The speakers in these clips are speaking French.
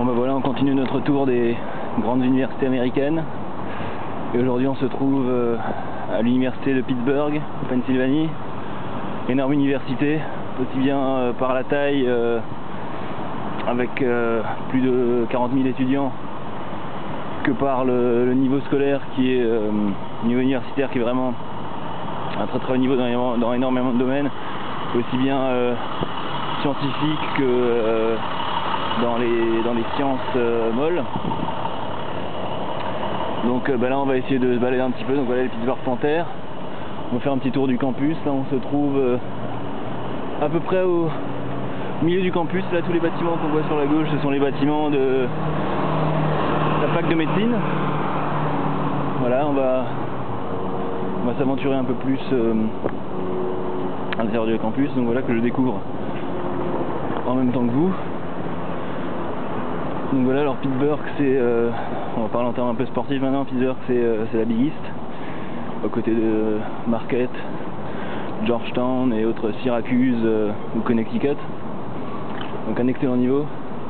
Bon bah voilà, on continue notre tour des grandes universités américaines. Et aujourd'hui on se trouve à l'université de Pittsburgh, en Pennsylvanie. Énorme université, aussi bien par la taille, avec plus de 40 000 étudiants, que par le niveau scolaire qui est, niveau universitaire qui est vraiment un très très haut niveau dans énormément de domaines, aussi bien scientifiques que dans les sciences molles. Donc là on va essayer de se balader un petit peu. Donc voilà les Pittsburgh Panthers. On va faire un petit tour du campus. Là on se trouve à peu près au milieu du campus. Là tous les bâtiments qu'on voit sur la gauche, ce sont les bâtiments de la fac de médecine. Voilà, on va s'aventurer un peu plus à l'intérieur du campus. Donc voilà que je découvre en même temps que vous. Donc voilà, alors Pittsburgh c'est, on va parler en termes un peu sportifs maintenant. Pittsburgh c'est la Big East, aux côtés de Marquette, Georgetown et autres Syracuse ou Connecticut. Donc un excellent niveau,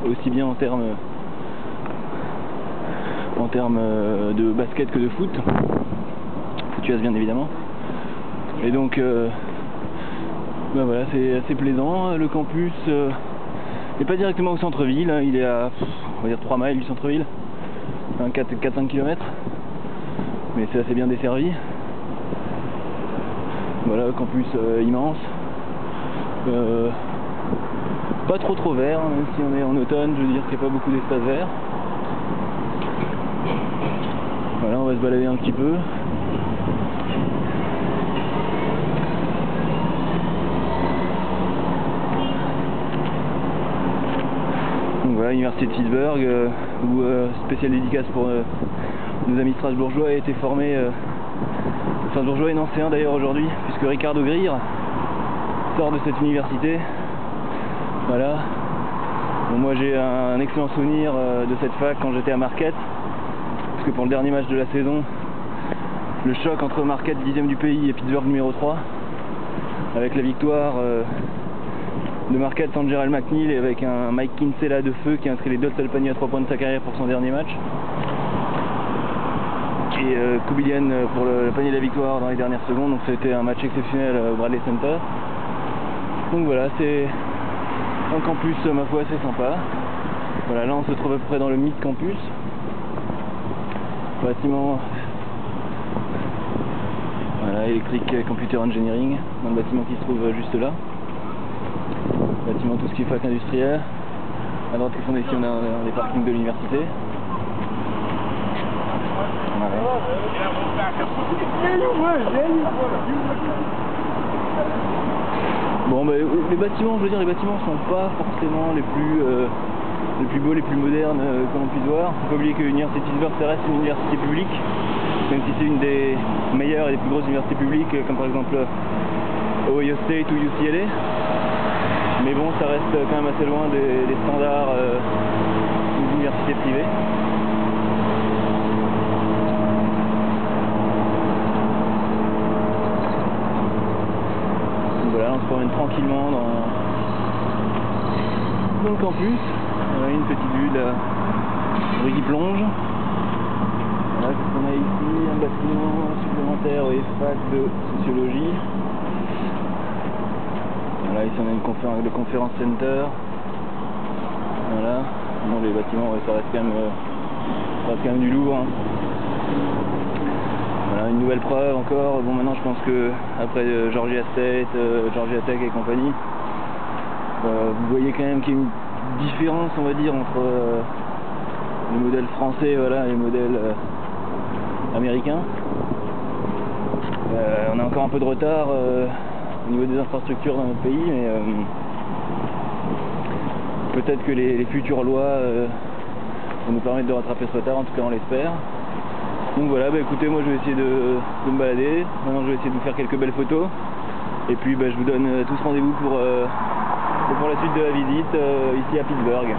aussi bien en termes de basket que de foot. Foot US bien évidemment. Et donc ben voilà, c'est assez plaisant. Le campus n'est pas directement au centre-ville, hein, il est à on va dire 3 miles du centre-ville, 4-5 km, mais c'est assez bien desservi. Voilà, campus immense, pas trop vert, hein, même si on est en automne, je veux dire qu'il n'y a pas beaucoup d'espace vert. Voilà, on va se balader un petit peu. Donc voilà, l'université de Pittsburgh, où spéciale dédicace pour nos amis strasbourgeois, a été formé, strasbourgeois et nancéen d'ailleurs aujourd'hui, puisque Ricardo Greer sort de cette université. Voilà. Bon, moi j'ai un excellent souvenir de cette fac quand j'étais à Marquette, parce que pour le dernier match de la saison, le choc entre Marquette 10e du pays et Pittsburgh numéro 3, avec la victoire de Marquette sans Gerald McNeil et avec un Mike Kinsella de feu qui a inscrit les 2 seuls paniers à 3 points de sa carrière pour son dernier match. Et Kubilian pour le panier de la victoire dans les dernières secondes. Donc c'était un match exceptionnel au Bradley Center. Donc voilà, c'est un campus ma foi assez sympa. Voilà, là on se trouve à peu près dans le mid-campus. Bâtiment, voilà, Electric Computer Engineering, dans le bâtiment qui se trouve juste là. Bâtiment tout ce qui est fac industriel. À droite qui sont ici, on a les parkings de l'université. Voilà. Bon, bah, les bâtiments, je veux dire, les bâtiments sont pas forcément les plus beaux, les plus modernes qu'on puisse voir. Il ne faut pas oublier que l'université de Pittsburgh, ça reste une université publique, même si c'est une des meilleures et des plus grosses universités publiques, comme par exemple Ohio State ou UCLA. Mais bon, ça reste quand même assez loin des standards des universités privées. Donc voilà, on se promène tranquillement dans le campus. On a une petite vue de la rue qui plonge. Voilà, qu'est-ce qu'on a ici? Un bâtiment supplémentaire et fac de sociologie. Voilà, ici on a le Conference Center. Voilà, bon, les bâtiments, ouais, ça reste quand même du lourd. Hein. Voilà, une nouvelle preuve encore. Bon, maintenant je pense que après Georgia State, Georgia Tech et compagnie, vous voyez quand même qu'il y a une différence, on va dire, entre les modèles français, voilà, et les modèles américains. On a encore un peu de retard au niveau des infrastructures dans notre pays, mais peut-être que les futures lois vont nous permettre de rattraper ce retard, en tout cas on l'espère. Donc voilà, bah écoutez, moi je vais essayer de me balader. Maintenant je vais essayer de vous faire quelques belles photos. Et puis bah, je vous donne tous rendez-vous pour la suite de la visite ici à Pittsburgh.